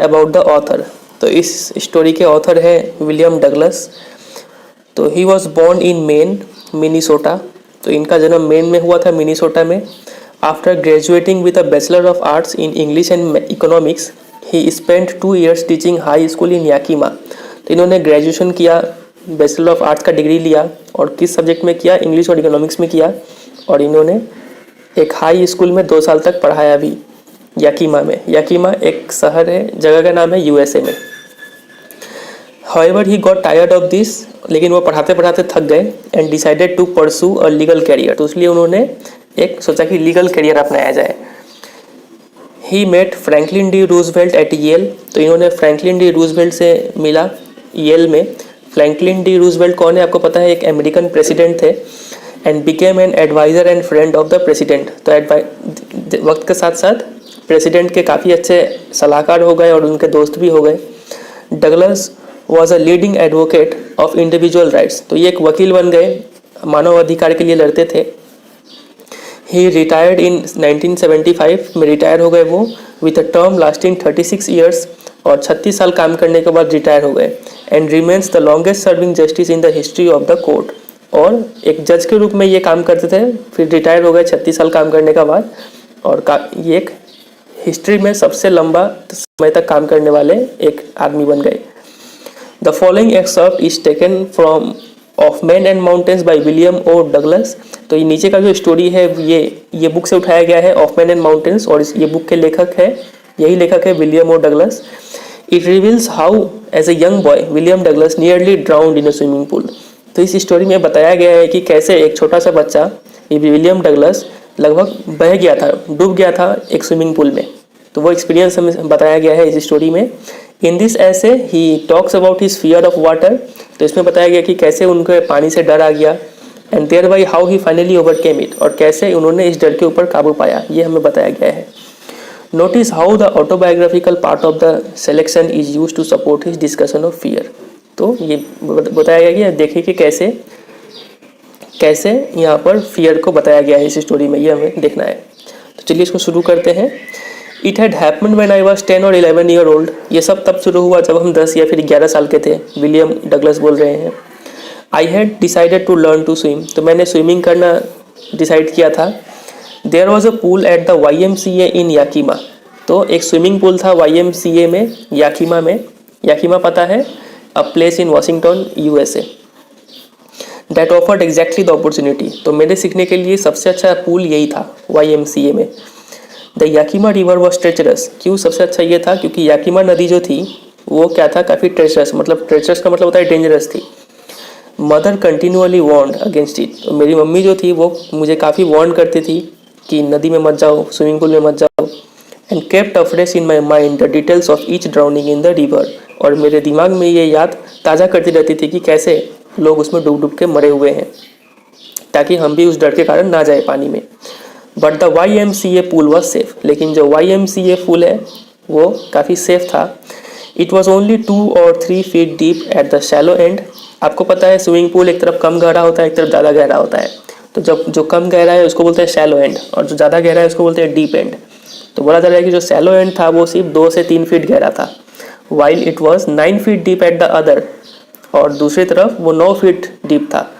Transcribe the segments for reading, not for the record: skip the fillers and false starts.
About the author. तो इस story के ऑथर है विलियम डगलस। तो he was born in Maine, Minnesota. तो इनका जन्म मेन में हुआ था, मिनीसोटा में। After graduating with a bachelor of arts in English and economics, he spent 2 years teaching high school in Yakima. तो इन्होंने ग्रेजुएशन किया, बैचलर ऑफ आर्ट्स का डिग्री लिया, और किस सब्जेक्ट में किया? इंग्लिश और इकोनॉमिक्स में किया। और इन्होंने एक हाई स्कूल में 2 साल तक पढ़ाया भी, याकीमा में। याकीमा एक शहर है, जगह का नाम है यूएसए में। However, he got tired of this, लेकिन वो पढ़ाते पढ़ाते थक गए, and decided to pursue a legal career. तो इसलिए उन्होंने एक सोचा कि लीगल कैरियर अपनाया जाए। He met Franklin D Roosevelt at Yale. तो इन्होंने फ्रैंकलिन डी रूजवेल्ट से मिला येल में। फ्रैंकलिन डी रूजवेल्ट कौन है? आपको पता है, एक अमेरिकन प्रेसिडेंट थे। And became an adviser and friend of the president. तो वक्त के साथ साथ प्रेसिडेंट के काफ़ी अच्छे सलाहकार हो गए और उनके दोस्त भी हो गए। Douglas was a leading advocate of individual rights. तो ये एक वकील बन गए, मानव अधिकार के लिए लड़ते थे। ही रिटायर्ड इन 1975 में रिटायर हो गए वो, with a term lasting 36 years, और 36 साल काम करने के बाद रिटायर हो गए। And remains the longest serving justice in the history of the court. और एक जज के रूप में ये काम करते थे, फिर रिटायर हो गए 36 साल काम करने के बाद, और ये एक हिस्ट्री में सबसे लंबा समय तक काम करने वाले एक आदमी बन गए। The following excerpt is taken from of Men and Mountains by William O. Douglas। तो ये नीचे का जो स्टोरी है ये बुक से उठाया गया है, ऑफ मैन एंड माउंटेन्स, और ये बुक के लेखक है, यही लेखक है William O Douglas. It reveals how as a young boy William Douglas nearly drowned in a swimming pool. तो इस स्टोरी में बताया गया है कि कैसे एक छोटा सा बच्चा, ये विलियम डगलस, लगभग बह गया था, डूब गया था एक स्विमिंग पूल में। तो वो एक्सपीरियंस हमें बताया गया है इस स्टोरी में। इन दिस ऐसे he talks about his fear of water. तो इसमें बताया गया कि कैसे उनके पानी से डर आ गया, and thereby how he finally overcame it, और कैसे उन्होंने इस डर के ऊपर काबू पाया, ये हमें बताया गया है। Notice how the autobiographical part of the selection is used to support his discussion of fear. तो ये बताया गया कि देखिए कि कैसे यहाँ पर फियर को बताया गया है इस स्टोरी में, ये हमें देखना है। तो चलिए इसको शुरू करते हैं। It had happened when I was 10 और 11 ईयर ओल्ड। ये सब तब शुरू हुआ जब हम 10 या फिर 11 साल के थे। विलियम डगलस बोल रहे हैं। I had decided to learn to swim. तो मैंने स्विमिंग करना डिसाइड किया था। There was a pool at the YMCA in Yakima. तो एक स्विमिंग पूल था YMCA में, याकीमा में। याकीमा पता है, a place in Washington USA। That offered exactly the opportunity. तो मेरे सीखने के लिए सबसे अच्छा पूल यही था YMCA में। The Yakima river was treacherous. क्यों सबसे अच्छा ये था? क्योंकि याकीमा नदी जो थी वो क्या था, काफ़ी ट्रेचरस, मतलब ट्रेचरस का मतलब होता है डेंजरस थी। Mother continually warned against it. तो मेरी मम्मी जो थी वो मुझे काफ़ी वार्न करती थी कि नदी में मत जाओ, स्विमिंग पूल में मत जाओ। And kept afresh in my mind the details of each drowning in the river. और मेरे दिमाग में ये याद ताज़ा करती रहती थी कि कैसे लोग उसमें डूब डूब के मरे हुए हैं, ताकि हम भी उस डर के कारण ना जाए पानी में। But the YMCA pool was safe. लेकिन जो YMCA पूल है वो काफ़ी सेफ था। It was only 2 or 3 feet deep at the shallow and. आपको पता है स्विमिंग पूल एक तरफ कम गहरा होता है, एक तरफ ज़्यादा गहरा होता है। तो जब जो कम गहरा है उसको बोलते हैं शैलो एंड, और जो ज़्यादा गहरा है उसको बोलते हैं डीप एंड। तो बोला जा रहा है कि जो शैलो एंड था वो सिर्फ 2 से 3 feet गहरा था, while it was 9 feet deep at the other, और दूसरी तरफ वो 9 feet डीप था।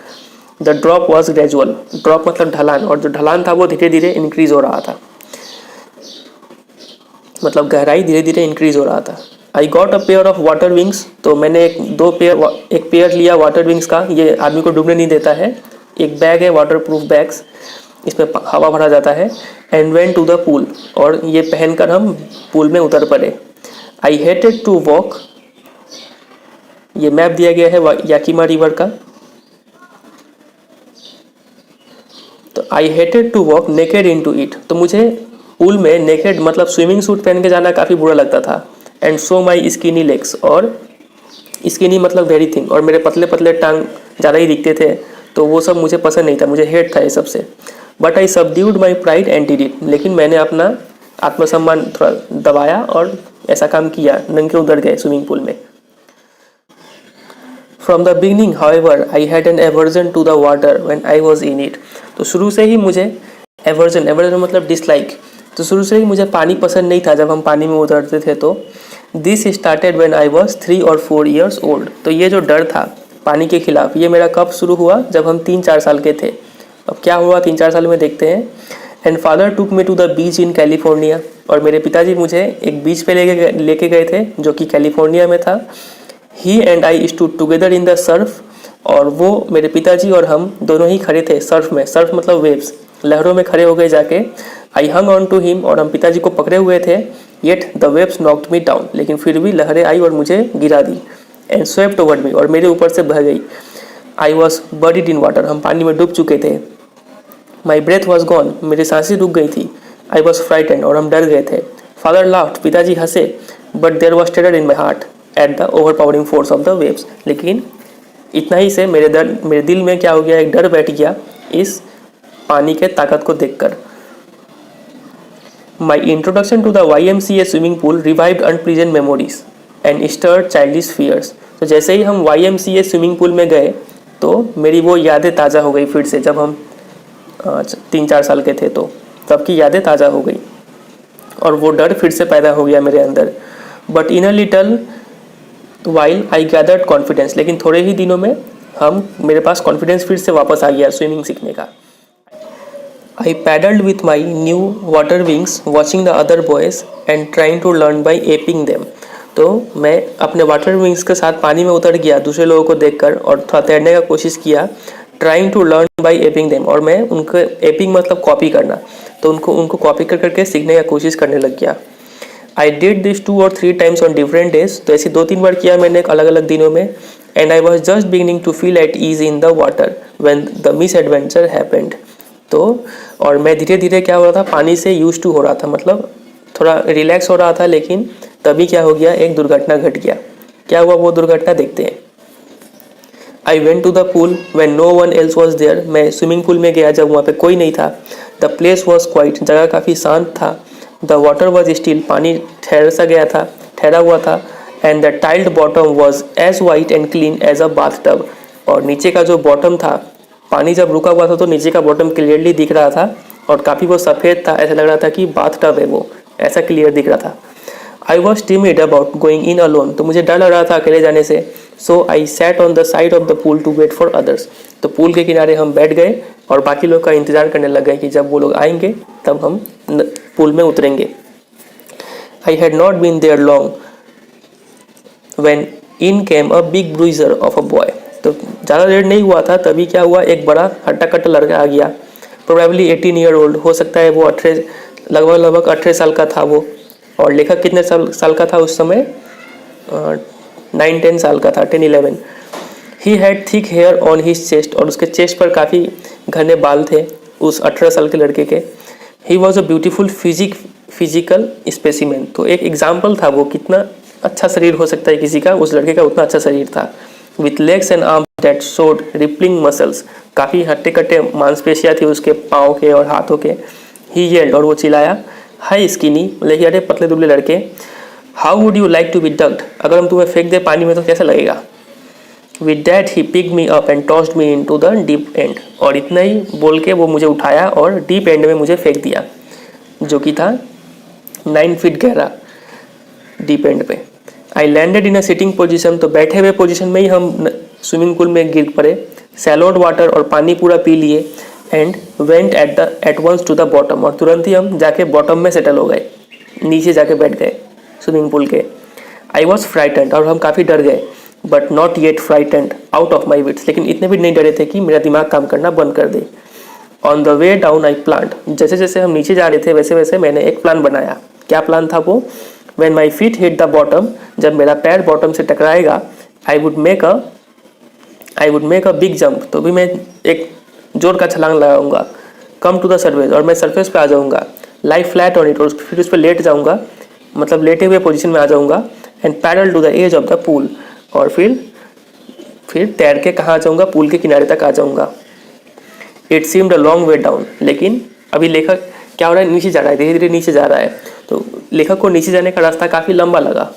The drop was gradual. Drop मतलब ढलान, और जो ढलान था वो धीरे धीरे इंक्रीज हो रहा था, मतलब गहराई धीरे धीरे इंक्रीज हो रहा था। I got a pair of water wings. तो मैंने एक पेयर लिया वाटर विंग्स का। ये आदमी को डूबने नहीं देता है। एक बैग है, वाटर प्रूफ बैग्स, इसमें हवा भरा जाता है। And went to the pool, और ये पहनकर हम पूल में उतर पड़े। I hated to walk. ये मैप दिया गया है याकीमा रिवर का। तो I hated to walk naked into it. तो मुझे पूल में नेकेड मतलब स्विमिंग सूट पहन के जाना काफ़ी बुरा लगता था। And so my skinny legs, और स्किनी मतलब वेरी थिंग, और मेरे पतले पतले टांग ज़्यादा ही दिखते थे। तो वो सब मुझे पसंद नहीं था, मुझे हेट था ये सबसे। But I subdued my pride and did it. लेकिन मैंने अपना आत्मसम्मान थोड़ा दबाया और ऐसा काम किया, नंगे उतर गए स्विमिंग पूल में। From the beginning however I had an aversion to the water when I was in it. तो शुरू से ही मुझे एवर्जन मतलब डिसलाइक। तो शुरू से ही मुझे पानी पसंद नहीं था जब हम पानी में उतरते थे। तो this started when I was 3 और 4 years ओल्ड। तो ये जो डर था पानी के खिलाफ ये मेरा कब शुरू हुआ, जब हम 3-4 साल के थे। अब क्या हुआ 3-4 साल में देखते हैं। And father took me to the beach in California, और मेरे पिताजी मुझे एक बीच पे लेके गए थे जो कि कैलिफोर्निया में था। He and I stood together in the surf, और वो मेरे पिताजी और हम दोनों ही खड़े थे सर्फ में। सर्फ मतलब वेव्स, लहरों में खड़े हो गए जाके। आई हंग ऑन टू हिम, और हम पिताजी को पकड़े हुए थे। Yet the waves knocked me down, लेकिन फिर भी लहरें आई और मुझे गिरा दी। एंड स्वेप्ट ओवर मी, और मेरे ऊपर से बह गई। I was buried in water, हम पानी में डूब चुके थे। माई ब्रेथ वॉज गॉन, मेरी सांसें रुक गई थी। आई वॉज फ्राइटेंड, और हम डर गए थे। फादर लाफ्ड, पिताजी हंसे। But there was terror in my heart at the overpowering force of the waves. लेकिन इतना ही से मेरे दिल में क्या हो गया, एक डर बैठ गया इस पानी के ताकत को देखकर। My introduction to the YMCA swimming pool revived unpleasant memories and stirred childish fears. तो जैसे ही हम YMCA स्विमिंग पूल में गए तो मेरी वो यादें ताज़ा हो गई फिर से। जब हम 3-4 साल के थे तो तब की यादें ताज़ा हो गई और वो डर फिर से पैदा हो गया मेरे अंदर। But in a little while I gathered confidence, लेकिन थोड़े ही दिनों में मेरे पास कॉन्फिडेंस फिर से वापस आ गया स्विमिंग सीखने का। I paddled with my new water wings watching the other boys and trying to learn by aping them. तो मैं अपने वाटर विंग्स के साथ पानी में उतर गया दूसरे लोगों को देखकर और थोड़ा तैरने का कोशिश किया। Trying to learn by aping them, और मैं उनको एपिंग मतलब कॉपी करना, तो उनको कॉपी कर करके सीखने का कोशिश करने लग गया। I did this 2 or 3 times on different days, तो ऐसे 2-3 बार किया मैंने अलग अलग दिनों में। And I was just beginning to feel at ease in the water when the misadventure happened. तो और मैं धीरे धीरे क्या हो रहा था, पानी से यूज टू हो रहा था, मतलब थोड़ा रिलैक्स हो रहा था। लेकिन तभी क्या हो गया, एक दुर्घटना घट गया। क्या हुआ वो दुर्घटना देखते हैं। I went to the pool when no one else was there. मैं स्विमिंग पूल में गया जब वहाँ पे कोई नहीं था। द प्लेस वॉज क्वाइट, जगह काफ़ी शांत था। द वाटर वॉज स्टिल, पानी ठहरा हुआ था। And the tiled bottom was as white and clean as a bathtub, और नीचे का जो बॉटम था, पानी जब रुका हुआ था तो नीचे का बॉटम क्लियरली दिख रहा था और काफ़ी वो सफ़ेद था, ऐसा लग रहा था कि बाथ टब है वो, ऐसा क्लियर दिख रहा था। I was timid about going in alone, तो मुझे डर लग रहा था अकेले जाने से। So I sat on the side of the pool to wait for others. तो पूल के किनारे हम बैठ गए और बाकी लोग का इंतज़ार करने लग गए कि जब वो लोग आएंगे तब हम पूल में उतरेंगे। I had not been there long when in came a big bruiser of a boy. तो ज़्यादा देर नहीं हुआ था तभी क्या हुआ, एक बड़ा हट्टा कट्टा लड़का आ गया। प्रोबेबली 18 year old, हो सकता है वो 18, लगभग 18 साल का था वो। और लेखक कितने साल का था उस समय, 9-10 साल का था, 10-11। He had thick hair on his chest, और उसके चेस्ट पर काफ़ी घने बाल थे उस 18 साल के लड़के के। He was a beautiful physical specimen, तो एक एग्जाम्पल था वो, कितना अच्छा शरीर हो सकता है किसी का, उस लड़के का उतना अच्छा शरीर था। With legs and arms that showed rippling muscles, काफ़ी हट्टे कट्टे मांसपेशियाँ थी उसके पाँव के और हाथों के। ही येल्ड, और वो चिल्लाया, हाई स्किनी, मतलब अरे पतले दुबले लड़के, how would you like to be ducked, अगर हम तुम्हें फेंक दे पानी में तो कैसा लगेगा। With that he pick me up and tossed me into the deep end, और इतना ही बोल के वो मुझे उठाया और डीप एंड में मुझे फेंक दिया, जो कि था 9 feet गहरा डीप एंड पे। I landed in a sitting position, तो बैठे हुए पोजिशन में ही हम स्विमिंग पूल में गिर पड़े। सैलोड वाटर, और पानी पूरा पी लिए। And went at once to the bottom, और तुरंत ही हम जाके बॉटम में सेटल हो गए, नीचे जाके बैठ गए स्विमिंग पूल के। आई वॉज फ्राइटेंड, और हम काफ़ी डर गए। But not yet frightened out of my wits, लेकिन इतने भी नहीं डरे थे कि मेरा दिमाग काम करना बंद कर दे। On the way down I planned, जैसे जैसे हम नीचे जा रहे थे वैसे वैसे मैंने एक प्लान बनाया। क्या प्लान था वो, when my feet hit the bottom, जब मेरा पैर बॉटम से टकराएगा, I would make a big jump, तो भी मैं एक जोर का छलांग लगाऊंगा। कम टू द सर्फेस, और मैं सरफेस पे आ जाऊंगा। लाई फ्लैट ऑन इट, और फिर उस पर लेट जाऊंगा, मतलब लेटे हुए पोजीशन में आ जाऊंगा। And paddle to the edge of the pool, और फिर तैर के कहाँ आ जाऊंगा, पूल के किनारे तक आ जाऊंगा। It seemed a long way down, लेकिन अभी लेखक क्या हो रहा है, नीचे जा रहा है, धीरे धीरे नीचे जा रहा है। तो लेखक को नीचे जाने का रास्ता काफ़ी लंबा लगा।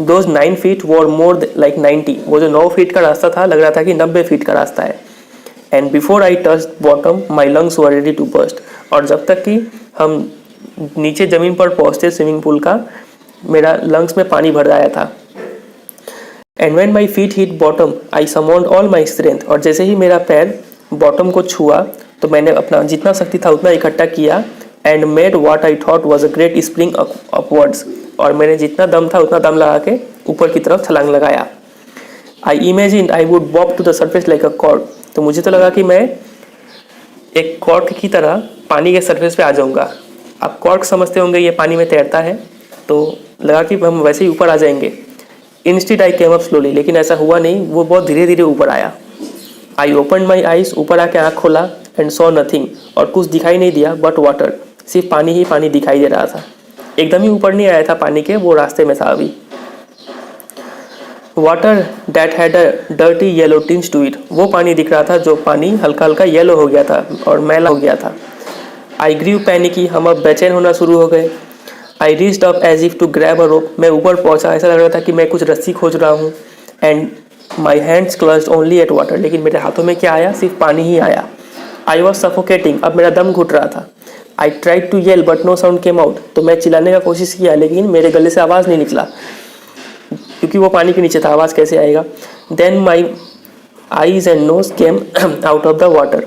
Those 9 feet were more like 90, वो जो 9 feet का रास्ता था लग रहा था कि 90 feet का रास्ता है। And before I touch bottom my lungs were ready to burst, और जब तक कि हम नीचे ज़मीन पर पहुँचते स्विमिंग पूल का, मेरा लंग्स में पानी भर आया था। And when my feet hit bottom I summoned all my strength, और जैसे ही मेरा पैर बॉटम को छुआ तो मैंने अपना जितना शक्ति था उतना इकट्ठा किया। And made what I thought was a great spring upwards, और मैंने जितना दम था उतना दम लगा के ऊपर की तरफ छलांग लगाया। I imagine I would bob to the surface like a cork, तो मुझे तो लगा कि मैं एक कॉर्क की तरह पानी के सरफेस पे आ जाऊंगा। आप कॉर्क समझते होंगे, ये पानी में तैरता है, तो लगा कि हम वैसे ही ऊपर आ जाएंगे। Instead I came up slowly, लेकिन ऐसा हुआ नहीं, वो बहुत धीरे धीरे ऊपर आया। आई ओपन माई आइज, ऊपर आके आँख खोला, एंड सॉ नथिंग, और कुछ दिखाई नहीं दिया बट वाटर, सिर्फ पानी ही पानी दिखाई दे रहा था। एकदम ही ऊपर नहीं आया था पानी के, वो रास्ते में था अभी। Water that had a dirty yellow tinge to it, वो पानी दिख रहा था जो पानी हल्का हल्का येलो हो गया था और मैला हो गया था। आई ग्रीव पैनिकी, हम अब बेचैन होना शुरू हो गए। I reached up as if to grab a rope, मैं ऊपर पहुंचा, ऐसा लग रहा था कि मैं कुछ रस्सी खोज रहा हूँ। And my hands clutched only at water, लेकिन मेरे हाथों में क्या आया, सिर्फ पानी ही आया। आई वॉज सफोकेटिंग, अब मेरा दम घुट रहा था। I tried to yell but no sound came out, तो मैं चिल्लाने का कोशिश किया लेकिन मेरे गले से आवाज़ नहीं निकला, क्योंकि वो पानी के नीचे था, आवाज़ कैसे आएगा। Then my eyes and nose came out of the water,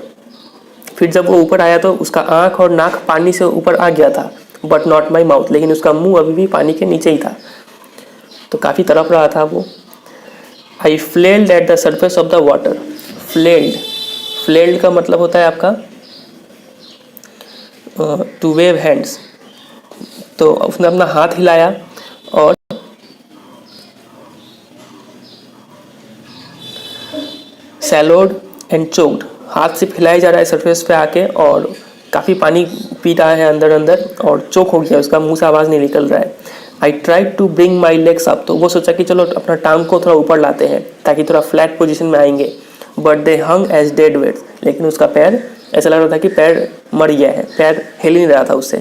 फिर जब वो ऊपर आया तो उसका आँख और नाक पानी से ऊपर आ गया था, बट नॉट माई माउथ, लेकिन उसका मुंह अभी भी पानी के नीचे ही था, तो काफ़ी तड़प रहा था वो। I flailed at the surface of the water, flailed, flailed का मतलब होता है आपका टू वेव हैंड्स, तो उसने अपना हाथ हिलाया और सैलोड एंड चोक्ड, हाथ से हिलाया जा रहा है सरफेस पे आके, और काफ़ी पानी पी रहा है अंदर अंदर, और चोक हो गया, उसका मुंह से आवाज़ नहीं निकल रहा है। I tried to bring my legs up, तो वो सोचा कि चलो अपना टांग को थोड़ा ऊपर लाते हैं ताकि थोड़ा फ्लैट पोजीशन में आएंगे, but they hung as dead weights, लेकिन उसका पैर ऐसा लग रहा था कि पैर मर गया है, पैर हिल नहीं रहा था उससे।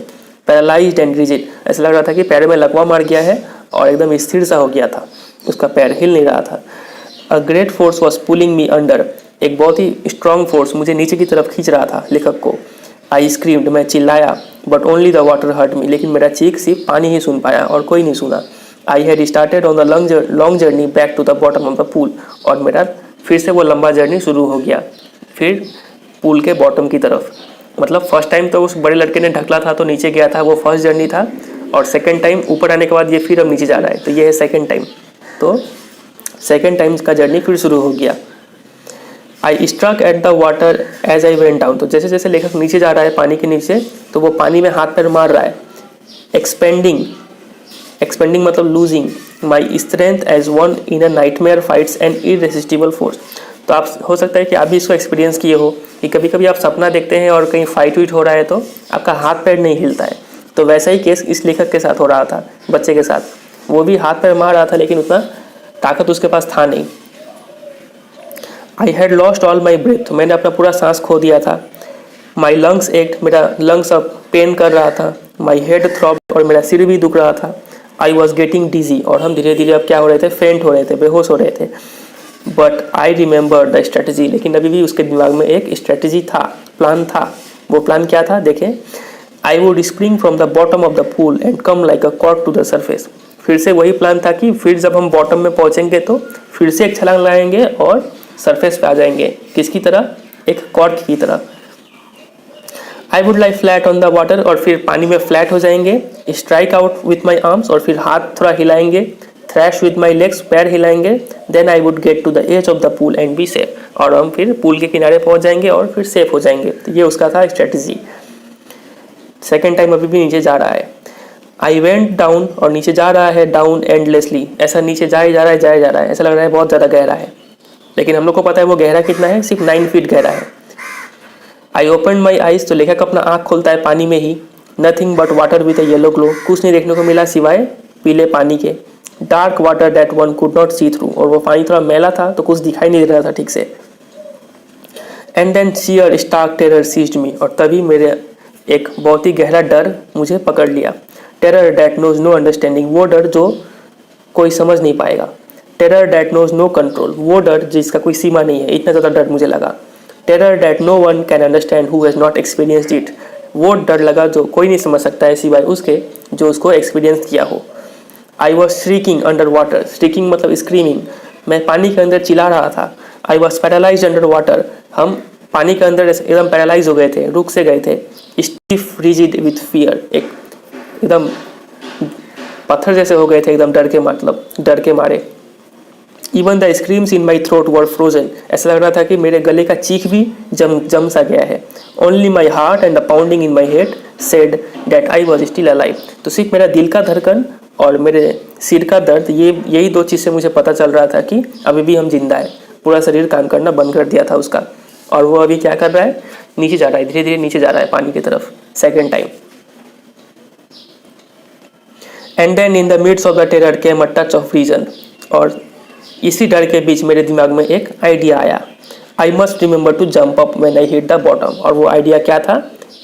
पैरालाइज्ड एंड रिजिड, ऐसा लग रहा था कि पैर में लकवा मार गया है और एकदम स्थिर सा हो गया था, उसका पैर हिल नहीं रहा था। A great force was pulling me under, एक बहुत ही स्ट्रॉन्ग फोर्स मुझे नीचे की तरफ खींच रहा था लेखक को। आई स्क्रीम्ड, मैं चिल्लाया, but only the water heard me, लेकिन मेरा चीख सिर्फ पानी ही सुन पाया और कोई नहीं सुना। I had started on the long journey back to the bottom of the pool, और मेरा फिर से वो लंबा जर्नी शुरू हो गया, फिर पूल के बॉटम की तरफ। मतलब फर्स्ट टाइम तो उस बड़े लड़के ने ढकला था तो नीचे गया था, वो फर्स्ट जर्नी था, और सेकेंड टाइम ऊपर आने के बाद ये फिर अब नीचे जा रहा है, तो ये है सेकेंड टाइम। तो सेकेंड टाइम का जर्नी फिर शुरू हो गया। I struck at the water as I went down, तो जैसे जैसे लेखक नीचे जा रहा है पानी के नीचे, तो वो पानी में हाथ पैर मार रहा है। एक्सपेंडिंग, एक्सपेंडिंग मतलब losing my strength as one in a nightmare fights and irresistible force. तो आप हो सकता है कि आप भी इसको एक्सपीरियंस किए हो कि कभी कभी आप सपना देखते हैं और कहीं फाइट वीट हो रहा है तो आपका हाथ पैर नहीं हिलता है, तो वैसा ही केस इस लेखक के साथ हो रहा था, बच्चे के साथ। वो भी हाथ पैर मार रहा था लेकिन उतना ताकत उसके पास था नहीं। I had lost all my breath, मैंने अपना पूरा सांस खो दिया था। माई लंग्स एक्ट, मेरा लंग्स अब पेन कर रहा था। माई हेड थ्रॉब, और मेरा सिर भी दुख रहा था। आई वॉज गेटिंग डिजी, और हम धीरे धीरे अब क्या हो रहे थे, फेंट हो रहे थे, बेहोश हो रहे थे। But I remember the strategy, लेकिन अभी भी उसके दिमाग में एक स्ट्रेटजी था, प्लान था। वो प्लान क्या था देखें। I would spring from the bottom of the pool and come like a cork to the surface, फिर से वही प्लान था कि फिर जब हम बॉटम में पहुंचेंगे तो फिर से एक छलांग लगाएंगे और सरफेस पे आ जाएंगे, किसकी तरह, एक कॉर्क की तरह। I would lie flat on the water, और फिर पानी में फ्लैट हो जाएंगे। Strike out with my arms, और फिर हाथ थोड़ा हिलाएंगे। थ्रैश विथ माई लेग्स, पैर हिलाएंगे। Then I would get to the edge of the pool and be safe, और हम फिर पूल के किनारे पहुंच जाएंगे और फिर सेफ हो जाएंगे। तो ये उसका था स्ट्रेटजी। सेकेंड टाइम अभी भी नीचे जा रहा है। आई वेंट डाउन, और नीचे जा रहा है डाउन एंडलेसली, ऐसा नीचे जाए जा रहा है, जाए जा रहा है, ऐसा लग रहा है बहुत ज़्यादा गहरा है, लेकिन हम लोग को पता है वो गहरा कितना है, सिर्फ 9 फीट गहरा है। आई ओपन माई आइज, तो लेखक अपना आँख खोलता है पानी में ही। Nothing but water with a yellow glow, कुछ नहीं देखने को मिला सिवाय पीले पानी के। Dark water that one could not see through, और वो पानी थोड़ा मैला था तो कुछ दिखाई नहीं दे रहा था ठीक से। And then sheer stark terror seized me, और तभी मेरे एक बहुत ही गहरा डर मुझे पकड़ लिया। Terror that knows no understanding, वो डर जो कोई समझ नहीं पाएगा। Terror that knows no control, वो डर जिसका कोई सीमा नहीं है, इतना ज़्यादा डर मुझे लगा। Terror that no one can understand who has not experienced it, वो डर लगा जो कोई नहीं समझ सकता है सिवाय उसके जो उसको एक्सपीरियंस किया हो। I was shrieking under water, shrieking मतलब स्क्रीमिंग, मैं पानी के अंदर चिल्ला रहा था। I was paralyse under water, हम पानी के अंदर एकदम पैरालाइज हो गए थे, रुक से गए थे। स्टिफ रिजिड विथ फियर, एकदम पत्थर जैसे हो गए थे एकदम डर के, मतलब डर के मारे। Even the screams in my throat were frozen, ऐसा लग रहा था कि मेरे गले का चीख भी जम सा गया है। Only my heart and the pounding in my head said that I was still alive, तो सिर्फ मेरा दिल का धड़कन और मेरे सिर का दर्द, यही दो चीज़ से मुझे पता चल रहा था कि अभी भी हम जिंदा है। पूरा शरीर काम करना बंद कर दिया था उसका, और वो अभी क्या कर रहा है, नीचे जा रहा है, धीरे धीरे नीचे जा रहा है पानी की तरफ second time. And then in the midst of the terror came a touch of reason, और इसी डर के बीच मेरे दिमाग में एक आइडिया आया। I must remember to jump up when I hit the bottom, और वो आइडिया क्या था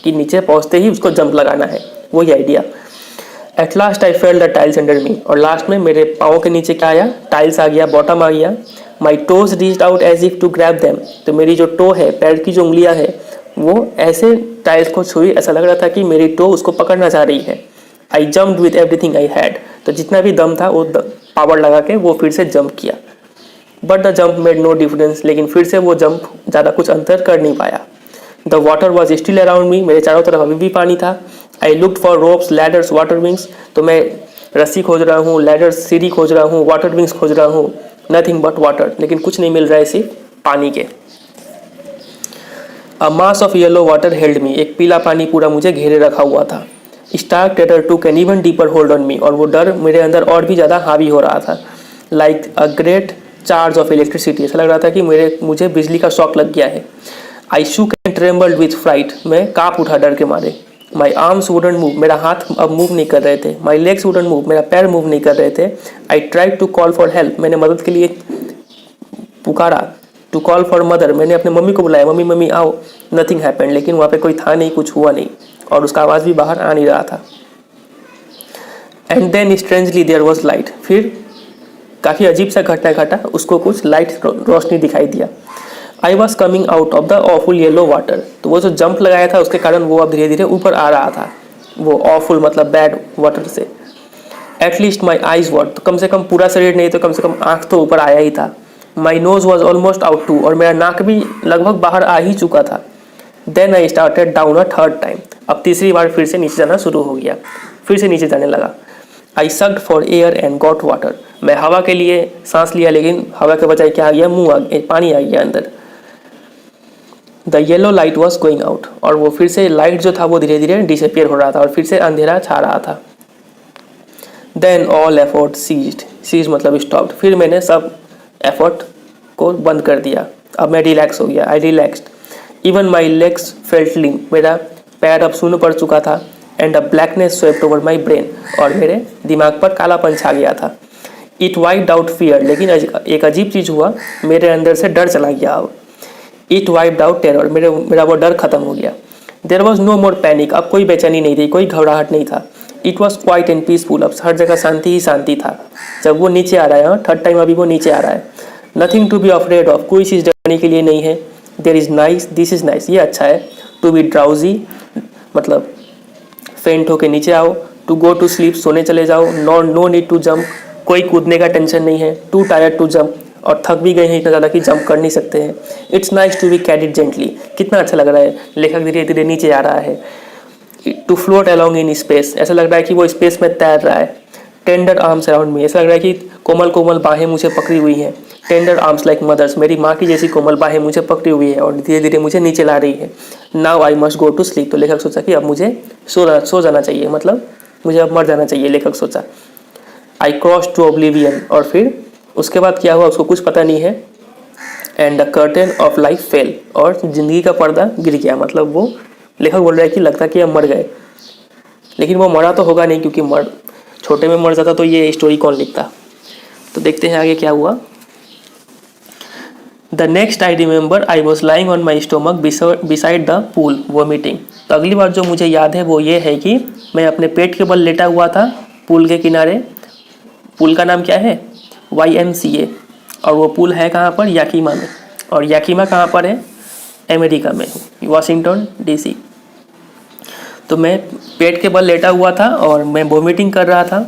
कि नीचे पहुंचते ही उसको जंप लगाना है, वही idea. Eight last I felt the tiles under मी, और लास्ट में मेरे पाँव के नीचे क्या आया, टाइल्स आ गया, बॉटम आ गया। My toes reached out as if to grab them, तो मेरी जो टो है, पैर की जो उंगलियां है, वो ऐसे टाइल्स को छुई, ऐसा लग रहा था कि मेरी टो उसको पकड़ना चाह रही है। आई jumped with everything I had, तो जितना भी दम था वो पावर लगा के वो फिर से जंप किया। But the jump made no difference, लेकिन फिर से वो जंप ज़्यादा कुछ अंतर कर नहीं पाया। The water was still around me, मेरे चारों तरफ अभी भी पानी था। I looked for ropes ladders water wings, तो मैं रस्सी खोज रहा हूँ, लैडर्स सीढ़ी खोज रहा हूँ, वाटर विंग्स खोज रहा हूँ, नथिंग बट वाटर, लेकिन कुछ नहीं मिल रहा है सिर्फ पानी के। A mass of yellow water held me, एक पीला पानी पूरा मुझे घेरे रखा हुआ था। Stark terror took an even deeper hold on me, और वो डर मेरे अंदर और भी ज़्यादा हावी हो रहा था। Like a great charge of electricity, ऐसा लग रहा था कि मुझे बिजली का शॉक लग गया है। I shook and trembled with fright, मैं काँप उठा डर के मारे। माई आर्म्स वुडंट मूव, मेरा हाथ अब मूव नहीं कर रहे थे। माई लेग्स वुडंट मूव, मेरा पैर मूव नहीं कर रहे थे। I tried to call for help, मैंने मदद के लिए पुकारा। टू कॉल फॉर मदर, मैंने अपने मम्मी को बुलाया, मम्मी मम्मी आओ। नथिंग हैपेंड, लेकिन वहाँ पे कोई था नहीं, कुछ हुआ नहीं, और उसका आवाज़ भी बाहर आ नहीं रहा था। And then strangely there was light, फिर काफ़ी अजीब सा घटना घटा, उसको कुछ लाइट रोशनी दिखाई दिया। I was coming out of the awful yellow water, तो वो जो जंप लगाया था उसके कारण वो अब धीरे धीरे ऊपर आ रहा था, वो ऑफुल मतलब बैड वाटर से। एटलीस्ट माई आईज वॉट, तो कम से कम पूरा शरीर नहीं तो कम से कम आँख तो ऊपर आया ही था। My nose was almost out too, और मेरा नाक भी लगभग बाहर आ ही चुका था। Then I started down a third time, अब तीसरी बार फिर से नीचे जाना शुरू हो गया, फिर से नीचे जाने लगा। I sucked for air and got water, मैं हवा के लिए सांस लिया, लेकिन हवा के बजाय क्या आ गया, पानी आ गया अंदर। The yellow light was going out, और वो फिर से लाइट जो था वो धीरे धीरे डिसअपियर हो रहा था, और फिर से अंधेरा छा रहा था। देन ऑल एफर्ट सीज्ड मतलब स्टॉप्ड, फिर मैंने सब एफर्ट को बंद कर दिया, अब मैं रिलैक्स हो गया। I relaxed. Even my legs felt limp, मेरा पैर अब शून्य पड़ चुका था। And a blackness swept over my brain, और मेरे दिमाग पर कालापन छा गया था। इट वाइप्ड आउट फियर, लेकिन एक अजीब चीज़ हुआ, मेरे अंदर से डर चला गया अब। इट वाइप्ड आउट टेरर, मेरा वो डर खत्म हो गया। There was no more panic, अब कोई बेचैनी नहीं थी, कोई घबराहट नहीं था। It was quiet and peaceful, अब हर जगह शांति ही शांति था। जब वो नीचे आ रहा है, थर्ड टाइम अभी वो नीचे आ रहा है। Nothing to be afraid of, कोई चीज़ डरने के लिए नहीं है। There is nice, this is nice, ये अच्छा है। टू बी ड्राउजी मतलब फेंट होके नीचे आओ। टू गो टू स्लीप, सोने चले जाओ। नो नीड टू जंप, कोई कूदने का टेंशन नहीं है। टू टायर्ड टू जंप, और थक भी गए हैं इतना ज़्यादा कि जंप कर नहीं सकते हैं। It's nice to be carried gently, कितना अच्छा लग रहा है, लेखक धीरे धीरे नीचे आ रहा है। To float along in space, ऐसा लग रहा है कि वो स्पेस में तैर रहा है। टेंडर आर्म्स अराउंड मी, ऐसा लग रहा है कि कोमल कोमल बाहें मुझे पकड़ी हुई हैं। टेंडर आर्म्स लाइक मदर्स, मेरी माँ की जैसी कोमल बाहें मुझे पकड़ी हुई है और धीरे धीरे मुझे नीचे ला रही है। Now I must go to sleep, तो लेखक सोचा कि अब मुझे सो जाना चाहिए, मतलब मुझे अब मर जाना चाहिए, लेखक सोचा। आई क्रॉस टू ओब्लिवियन, और फिर उसके बाद क्या हुआ उसको कुछ पता नहीं है। And the curtain of life fail, और ज़िंदगी का पर्दा गिर गया, मतलब वो लेखक बोल रहा है कि लगता कि अब मर गए, लेकिन वो मरा तो होगा नहीं, क्योंकि छोटे में मर जाता तो ये स्टोरी कौन लिखता। तो देखते हैं आगे क्या हुआ। The next I remember I was lying on my stomach beside the pool vomiting, तो अगली बार जो मुझे याद है वो ये है कि मैं अपने पेट के बल लेटा हुआ था पूल के किनारे। पूल का नाम क्या है, YMCA, और वो पूल है कहाँ पर, याकीमा में। और याकीमा कहाँ पर है, अमेरिका में, वाशिंगटन DC। तो मैं पेट के बल लेटा हुआ था और मैं वॉमिटिंग कर रहा था।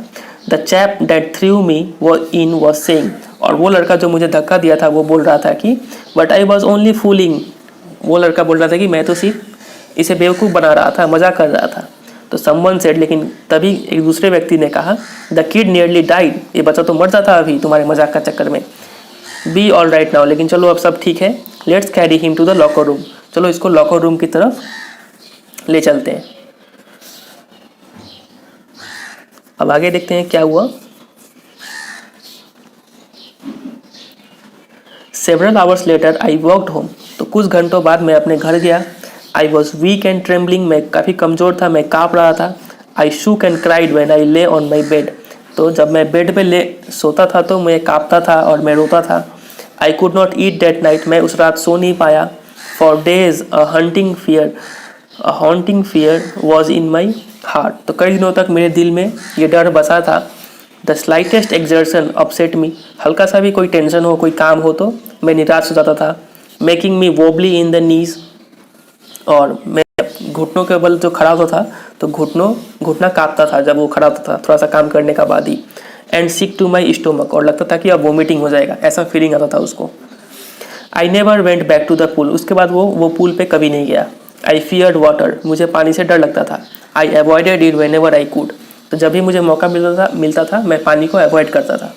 द चैप दैट थ्रू मी वो इन वॉज सेइंग, और वो लड़का जो मुझे धक्का दिया था वो बोल रहा था कि but I was only fooling, वो लड़का बोल रहा था कि मैं तो सिर्फ इसे बेवकूफ़ बना रहा था, मजाक कर रहा था। तो समवन सेड, लेकिन तभी एक दूसरे व्यक्ति ने कहा, द किड नियरली डाइड, ये बच्चा तो मर जाता अभी तुम्हारे मजाक का चक्कर में। बी ऑल राइट नाउ, लेकिन चलो अब सब ठीक है। Let's carry him to the locker room, चलो इसको लॉकर रूम की तरफ ले चलते हैं। अब आगे देखते हैं क्या हुआ। Several hours later I walked home, तो कुछ घंटों बाद मैं अपने घर गया। I was weak and trembling, मैं काफ़ी कमज़ोर था, मैं काँप रहा था। I shook and cried when I lay on my bed, तो जब मैं बेड पे ले सोता था तो मैं काँपता था और मैं रोता था। I could not eat that night, मैं उस रात सो नहीं पाया। For days a haunting fear was in my heart, तो कई दिनों तक मेरे दिल में ये डर बसा था। द स्लाइटेस्ट एक्सर्शन अपसेट मी, हल्का सा भी कोई टेंशन हो, कोई काम हो तो मैं निराश हो जाता था। Making me wobbly in the knees, और मैं घुटनों के बल जो खड़ा होता था तो घुटना कांपता था जब वो खड़ा होता था थोड़ा सा काम करने का बाद ही। And sick to my stomach, और लगता था कि अब वोमिटिंग हो जाएगा, ऐसा फीलिंग आता था उसको। I never went back to the pool, उसके बाद वो पूल पे कभी नहीं गया। आई फियर्ड वाटर, मुझे पानी से डर लगता था। I avoided it whenever I could, तो जब भी मुझे मौका मिलता था मैं पानी को अवॉइड करता था।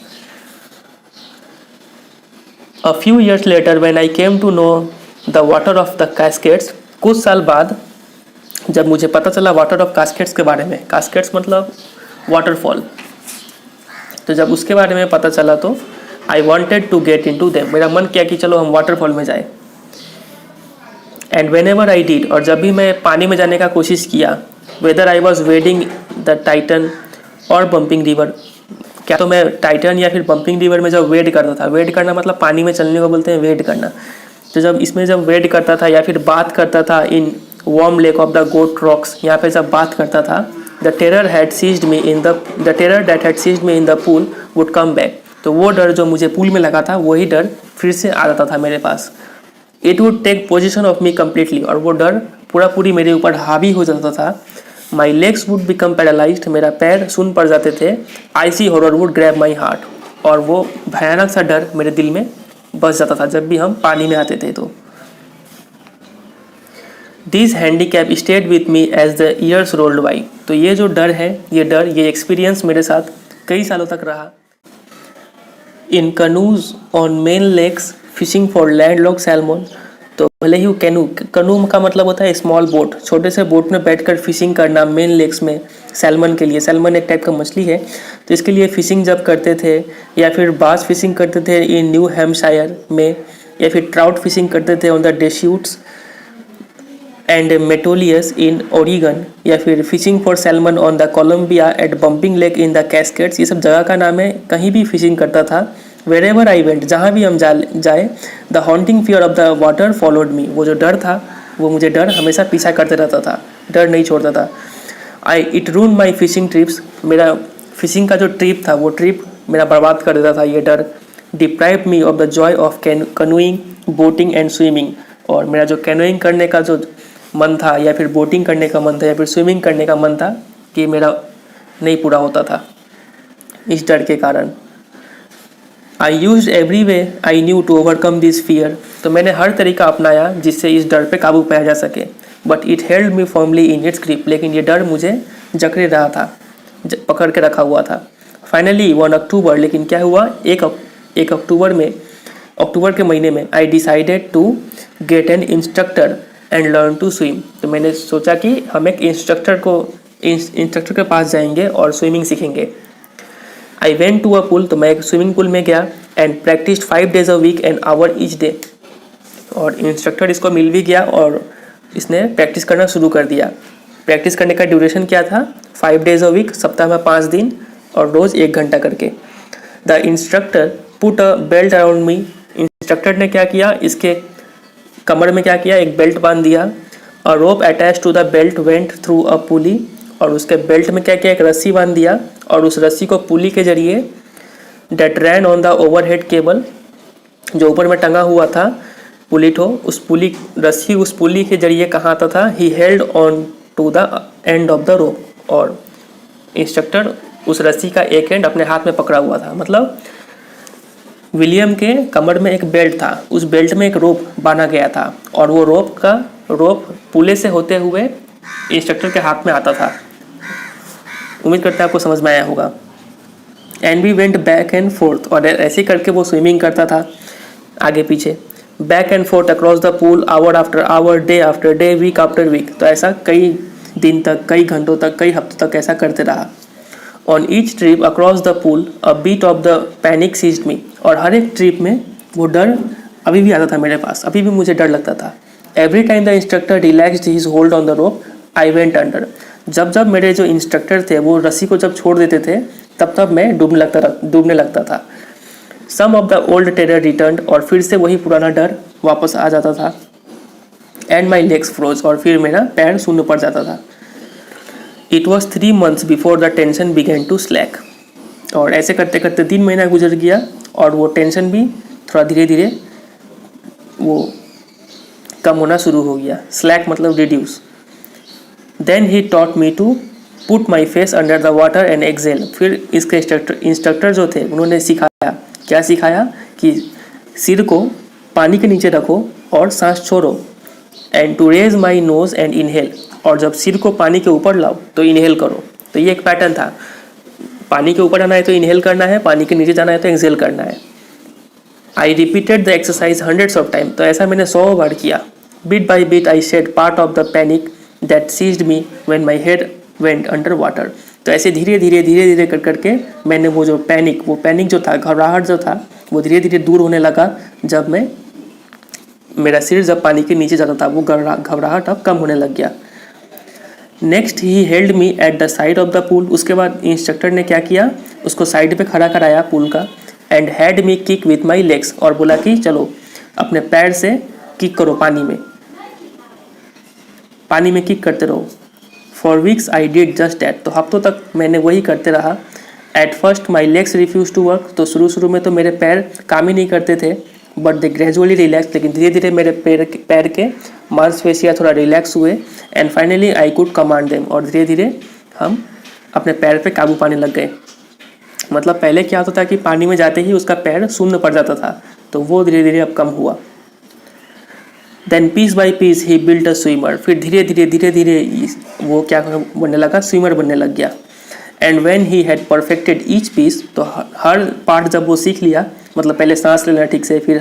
A few years later when I came to know the water of the Cascades, कुछ साल बाद जब मुझे पता चला वाटर ऑफ कास्केट्स के बारे में, कास्केट्स मतलब वाटरफॉल, तो जब उसके बारे में पता चला तो I wanted to get into them, मेरा मन किया कि चलो हम वाटरफॉल में जाए। And whenever I did, और जब भी मैं पानी में जाने का कोशिश किया, whether I was wedding the Titan और बम्पिंग रिवर, क्या तो मैं टाइटन या फिर बम्पिंग रिवर में जब वेड करता था, वेड करना मतलब पानी में चलने को बोलते हैं वेड करना, तो जब इसमें जब वेड करता था या फिर बात करता था in Warm Lake of the Goat Rocks, यहाँ पे जब बात करता था, the terror that had seized me in the pool would come back, तो वो डर जो मुझे पूल में लगा था वही डर फिर से आ जाता था मेरे पास। It would take possession of me completely, और वो डर पूरी मेरे ऊपर हावी हो जाता था। My legs would become paralysed, मेरा पैर सुन पड़ जाते थे। IC horror would grab my heart, और वो भयानक सा डर मेरे दिल में बस जाता था जब भी हम पानी में आते थे। तो this handicap stayed with me as the years rolled by, तो ये जो डर है, ये एक्सपीरियंस मेरे साथ कई सालों तक रहा। In canoes on Maine lakes fishing for landlocked salmon, तो भले ही कनू का मतलब होता है स्मॉल बोट, छोटे से बोट में बैठकर फिशिंग करना मेन लेक्स में सैल्मन के लिए। सैल्मन एक टाइप का मछली है, तो इसके लिए फिशिंग जब करते थे, या फिर बास फिशिंग करते थे इन न्यू हैम्पशायर में, या फिर ट्राउट फिशिंग करते थे on the Deschutes and Metolius in Oregon, या फिर fishing for salmon on the Columbia at Bumping Lake in the Cascades, ये सब जगह का नाम है, कहीं भी फिशिंग करता था। वेर एवर आई वेंट, जहाँ भी हम जाए, the haunting fear of the water followed me, वो जो डर था वो मुझे डर हमेशा पीछा करते रहता था, डर नहीं छोड़ता था। इट रून माई फिशिंग ट्रिप्स, मेरा फिशिंग का जो ट्रिप था वो ट्रिप मेरा बर्बाद कर देता था ये डर। Deprive me of the Joy of canoeing, boating and swimming, और मेरा जो कैनोइंग करने का जो मन था, या फिर बोटिंग करने का मन था, या फिर स्विमिंग करने का मन था, कि मेरा नहीं पूरा होता था इस डर के कारण। I used every way I knew to overcome this fear, तो मैंने हर तरीका अपनाया जिससे इस डर पे काबू पाया जा सके। But it held me firmly in its grip, लेकिन ये डर मुझे जकड़े रहा था, पकड़ के रखा हुआ था। फाइनली 1 अक्टूबर, लेकिन क्या हुआ, एक अक्टूबर के महीने में I decided to get an instructor and learn to swim, तो मैंने सोचा कि हम एक इंस्ट्रक्टर के पास जाएंगे और स्विमिंग सीखेंगे। I went to a pool, तो मैं एक स्विमिंग पूल में गया, and practice 5 days a week an hour each day, और इंस्ट्रक्टर इसको मिल भी गया और इसने प्रैक्टिस करना शुरू कर दिया। प्रैक्टिस करने का ड्यूरेशन क्या था, 5 days a week, सप्ताह में 5 दिन, और रोज़ 1 घंटा करके। The instructor put a belt around me, instructor ने क्या किया, इसके कमर में क्या किया, एक बेल्ट बांध दिया। A rope attached to the belt went through a pulley, और उसके बेल्ट में क्या किया, एक रस्सी बांध दिया, और उस रस्सी को पुली के जरिए that ran on the overhead cable, जो ऊपर में टंगा हुआ था पुलीठो, उस पुली के जरिए कहाँ आता था, he held on to the end of the rope, और इंस्ट्रक्टर उस रस्सी का एक एंड अपने हाथ में पकड़ा हुआ था। मतलब विलियम के कमर में एक बेल्ट था, उस बेल्ट में एक रोप बांधा गया था और वो रोप पुले से होते हुए इंस्ट्रक्टर के हाथ में आता था। उम्मीद करते हैं आपको समझ में आया होगा। And we went back and forth, और ऐसे करके वो स्विमिंग करता था आगे पीछे, back and forth across the pool, hour after hour, day after day, week after week. तो ऐसा कई दिन तक, कई घंटों तक, कई हफ्तों तक ऐसा करते रहा। On each trip across the pool a bit of the panic seized me, और हर एक ट्रिप में वो डर अभी भी आता था मेरे पास, अभी भी मुझे डर लगता था। Every time the instructor relaxed his hold on the rope I went under, जब जब मेरे जो इंस्ट्रक्टर थे वो रस्सी को जब छोड़ देते थे तब तब मैं डूबने लगता था। Some of the old terror returned, और फिर से वही पुराना डर वापस आ जाता था। एंड माई लेग्स फ्रोज, और फिर मेरा पैर शून्य पड़ जाता था। It was 3 months before the tension began to slack, और ऐसे करते करते 3 महीना गुजर गया और वो टेंशन भी थोड़ा धीरे धीरे वो कम होना शुरू हो गया। स्लैक मतलब reduce. Then he taught me to put my face under the water and exhale, फिर इसके इंस्ट्रक्टर जो थे उन्होंने सिखाया, क्या सिखाया कि सिर को पानी के नीचे रखो और सांस छोड़ो। And to raise my nose and inhale, और जब सिर को पानी के ऊपर लाओ तो इनहेल करो। तो ये एक पैटर्न था, पानी के ऊपर जाना है तो इनहेल करना है, पानी के नीचे जाना है तो एक्सेल करना है। I repeated the exercise hundreds of time, तो ऐसा मैंने 100 बार किया। Bit by bit I shed part of the panic that seized me when my head went under water. तो ऐसे धीरे धीरे करके मैंने वो पैनिक जो था, घबराहट जो था, वो धीरे धीरे दूर होने लगा जब मेरा सिर जब पानी के नीचे जाता था, वो घबराहट अब कम होने लग गया। Next he held me at the side of the pool, उसके बाद इंस्ट्रक्टर ने क्या किया, उसको साइड पे खड़ा कराया पूल का। And had me kick with my legs, और बोला कि चलो अपने पैर से किक करो, पानी में किक करते रहो। For weeks I did just that, तो हफ्तों तक मैंने वही करते रहा। At first my legs refuse to work, तो शुरू में तो मेरे पैर काम ही नहीं करते थे, बट दे ग्रेजुअली रिलैक्स, लेकिन धीरे धीरे मेरे पैर के मांसपेशियाँ थोड़ा रिलैक्स हुए। And finally I could command them, और धीरे धीरे हम अपने पैर पे काबू पाने लग गए। मतलब पहले क्या होता था कि पानी में जाते ही उसका पैर शून्य पड़ जाता था, तो वो धीरे धीरे अब कम हुआ। Then piece by piece he built a swimmer, फिर धीरे धीरे वो क्या बनने लगा, स्विमर बनने लग गया। And when he had perfected each piece, तो हर पार्ट जब वो सीख लिया, मतलब पहले सांस लेना ठीक से, फिर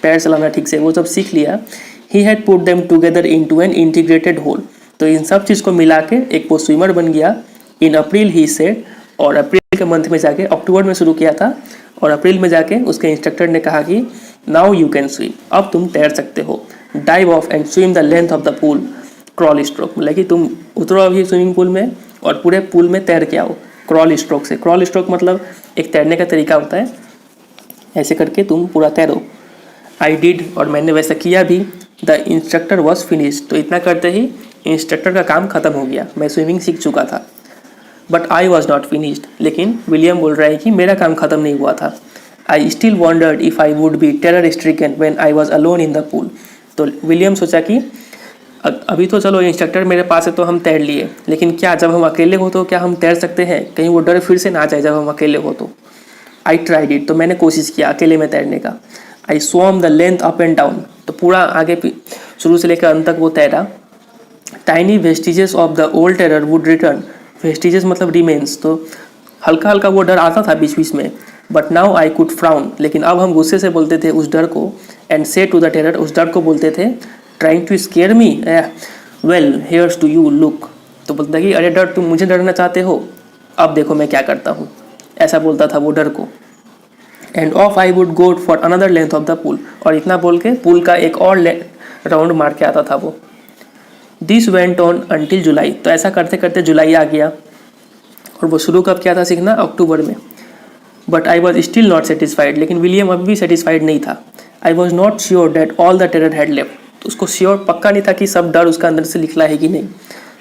पैर चलाना ठीक से, वो जब सीख लिया, he had put them together into an integrated whole, तो इन सब चीज़ को मिला के एक वो स्विमर बन गया। इन अप्रैल ही सेड, और अप्रैल के मंथ में जाके, अक्टूबर में शुरू किया था और अप्रैल में जाके उसके इंस्ट्रक्टर ने कहा कि नाउ यू कैन स्विम, अब तुम तैर सकते हो। Dive of and swim the length of the pool crawl stroke, मतलब कि तुम उतरो अभी स्विमिंग पूल में और पूरे पूल में तैर के आओ क्रॉल स्ट्रोक से। क्रॉल स्ट्रोक मतलब एक तैरने का तरीका होता है, ऐसे करके तुम पूरा तैरो। आई डिड, और मैंने वैसा किया भी। द इंस्ट्रक्टर वॉज फिनिश्ड, तो इतना करते ही इंस्ट्रक्टर का काम खत्म हो गया, मैं स्विमिंग सीख चुका था। But I was not finished, लेकिन विलियम बोल रहा है कि मेरा काम खत्म नहीं हुआ था। I still wandered if I would be terror stricken when I was alone in the pool, तो विलियम सोचा कि अभी तो चलो इंस्ट्रक्टर मेरे पास है तो हम तैर लिए, लेकिन क्या जब हम अकेले हो तो क्या हम तैर सकते हैं, कहीं वो डर फिर से ना आ जाए जब हम अकेले हो तो। आई ट्राइड इट, तो मैंने कोशिश किया अकेले में तैरने का। I swam the length up and down, तो पूरा आगे शुरू से लेकर अंत तक वो तैरा। Tiny vestiges of the old terror would return, vestiges मतलब रिमेन्स, तो हल्का हल्का वो डर आता था बीच बीच में। But now I could frown, लेकिन अब हम गुस्से से बोलते थे उस डर को। एंड से टू द टेरर, उस डर को बोलते थे, trying to scare me, well here's to you look, तो बोलता कि अरे डर, तुम मुझे डरना चाहते हो, अब देखो मैं क्या करता हूँ, ऐसा बोलता था वो डर को। End of I would go for another length of the pool, और इतना बोल के पूल का एक और राउंड मार के आता था वो। दिस वेंट ऑन अंटिल जुलाई, तो ऐसा करते करते जुलाई आ गया, और वो शुरू कब किया था सीखना, अक्टूबर में। But I was still not satisfied, लेकिन विलियम अभी भी सेटिस्फाइड नहीं था। I was not sure that all the terror had left, तो उसको श्योर पक्का नहीं था कि सब डर उसका अंदर से निकला है कि नहीं।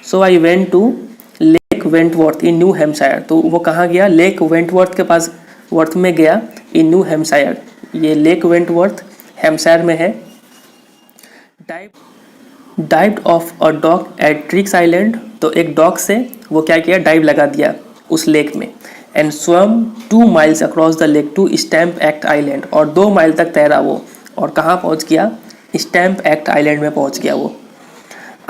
So I went to Lake Wentworth in New Hampshire, तो वो कहाँ गया, लेक वेंटवर्थ के पास, वर्थ में गया, इन न्यू हैम्पशायर, ये लेक वेंटवर्थ हैम्पशायर में है। Dived off a dog at Triggs Island, तो एक डॉग से वो क्या किया, डाइव लगा दिया उस लेक में। And swam 2 miles across the lake to Stamp Act Island, और 2 माइल तक तैरा वो, और कहाँ पहुँच गया? स्टैम्प एक्ट आइलैंड में पहुँच गया वो।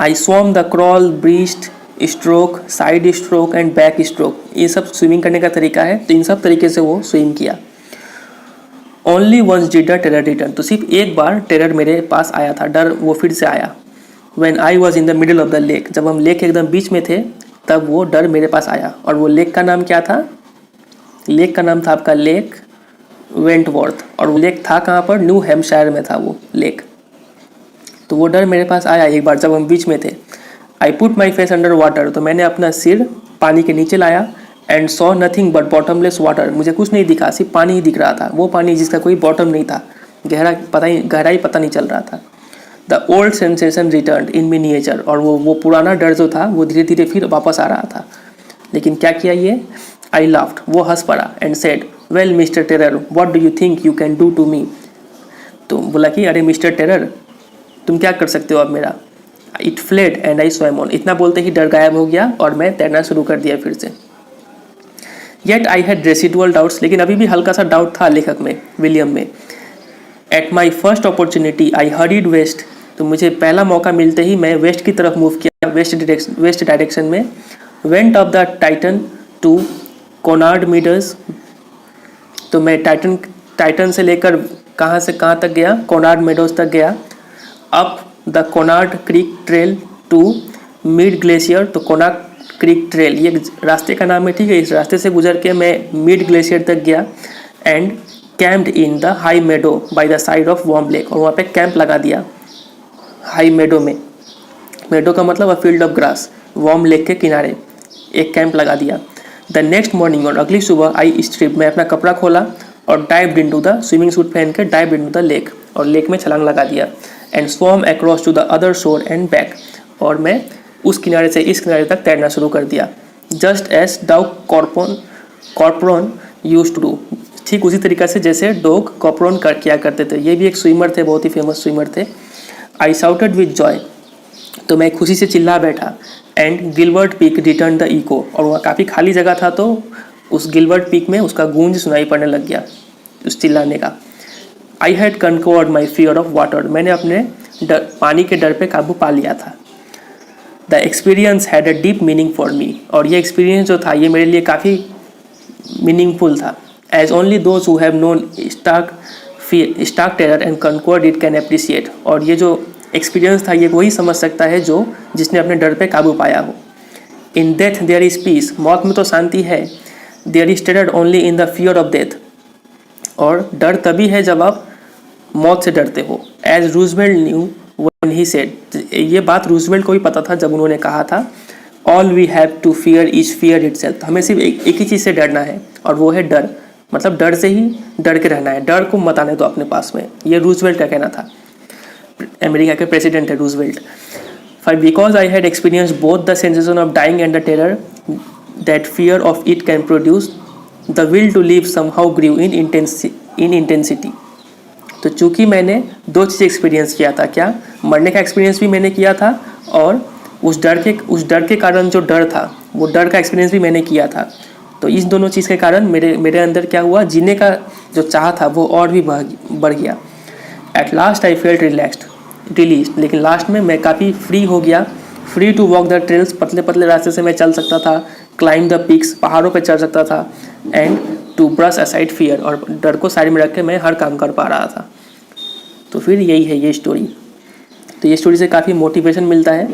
I swam the crawl, breast stroke, side stroke and back stroke, ये सब स्विमिंग करने का तरीका है, तो इन सब तरीके से वो स्विम किया। Only once did the terror return, तो सिर्फ एक बार टेरर मेरे पास आया था, डर वो फिर से आया। When I was in the middle of the lake, जब हम लेक एकदम बीच में थे तब वो डर मेरे पास आया। और वो लेक का नाम क्या था? लेक का नाम था आपका लेक वेंटवर्थ, और वो लेक था कहाँ पर? न्यू हैम्पशायर में था वो लेक। तो वो डर मेरे पास आया एक बार जब हम बीच में थे। I put my face under water, तो मैंने अपना सिर पानी के नीचे लाया। And saw nothing but bottomless water, मुझे कुछ नहीं दिखा, सिर्फ पानी ही दिख रहा था, वो पानी जिसका कोई बॉटम नहीं था, गहराई पता नहीं चल रहा था। The old sensation return in miniature, और वो पुराना डर जो था वो धीरे धीरे फिर वापस आ रहा था। लेकिन क्या किया ये? आई लाफ्ड, वो हंस पड़ा। And said, well mister Terror, what do you think you can do to me? तो बोला कि अरे मिस्टर टेरर, तुम क्या कर सकते हो अब मेरा? It fled and I swum on, इतना बोलते ही डर गायब हो गया और मैं तैरना शुरू कर दिया फिर से। Yet I had residual doubts, लेकिन अभी भी हल्का सा डाउट था लेखक में, विलियम में। At my first opportunity I hurried west, तो मुझे पहला मौका मिलते ही मैं वेस्ट की तरफ मूव किया, वेस्ट डायरेक्शन में। Went up the Tieton to Conrad Meadows, तो मैं टाइटन से लेकर कहाँ से कहाँ तक गया? कोनार्ड मेडोज तक गया। Up the Conrad Creek trail to Mid Glacier, तो कोनार्ड क्रीक ट्रेल ये रास्ते का नाम है, ठीक है, इस रास्ते से गुजर के मैं मिड ग्लेशियर तक गया। And camped in the high meadow by the side of Warm Lake, और वहाँ पे कैंप लगा दिया हाई मेडो में। मेडो का मतलब a field of grass, warm lake के किनारे एक कैंप लगा दिया। द नेक्स्ट मॉर्निंग, और अगली सुबह आई स्ट्रिप, मैं अपना कपड़ा खोला और dived into the, swimming suit पहन के डाइव्ड इनटू द लेक, और लेक में छलांग लगा दिया। And swam across to the other shore and back, और मैं उस किनारे से इस किनारे तक तैरना शुरू कर दिया। जस्ट एज डाउ कॉर्पोरन यूज्ड टू डू, ठीक उसी तरीक़े से जैसे डॉग कॉर्पोरन किया करते थे, ये भी एक स्विमर थे, बहुत ही फेमस स्विमर थे। आई शाउटेड विद जॉय, तो मैं खुशी से चिल्ला बैठा। And Gilbert Peak return the echo, और वहाँ काफ़ी खाली जगह था तो उस गिलबर्ट पीक में उसका गूंज सुनाई पड़ने लग गया उस चिल्लाने का। I had conquered my fear of water, मैंने अपने पानी के डर पे काबू पा लिया था। The experience had a deep meaning for me, और ये एक्सपीरियंस जो था ये मेरे लिए काफ़ी मीनिंगफुल था। As only those who have known stark terror and conquered it can appreciate, और ये जो एक्सपीरियंस था ये वही समझ सकता है जो जिसने अपने डर पे काबू पाया हो। In death there is peace, मौत में तो शांति है। There is terror only in the fear of death, और डर तभी है जब आप मौत से डरते हो। As Roosevelt knew when he said, ये बात रूजवेल्ट को भी पता था जब उन्होंने कहा था, all we have to fear is fear itself, हमें सिर्फ एक ही चीज़ से डरना है और वो है डर, मतलब डर से ही डर के रहना है, डर को मत आने दो अपने पास में, ये रूजवेल्ट का कहना था। अमेरिका के प्रेसिडेंट है Roosevelt. Because I had experience both the sensation of dying and the terror that fear of it can produce, the will to live somehow grew in intensity. तो चूँकि मैंने दो चीज़ एक्सपीरियंस किया था, क्या? मरने का एक्सपीरियंस भी मैंने किया था, और उस डर के कारण जो डर था वो डर का एक्सपीरियंस भी मैंने किया था। तो इस दोनों चीज़ के कारण मेरे अंदर क्या हुआ, जीने का जो चाह था वो और भी बढ़ गया। At last I felt release, लेकिन लास्ट में मैं काफ़ी फ्री हो गया। Free to walk the trails, पतले पतले रास्ते से मैं चल सकता था। क्लाइंब द पिक्स, पहाड़ों पर चढ़ सकता था। And to brush aside fear, और डर को साइड में रख के मैं हर काम कर पा रहा था। तो फिर यही है ये स्टोरी। तो ये स्टोरी से काफ़ी मोटिवेशन मिलता है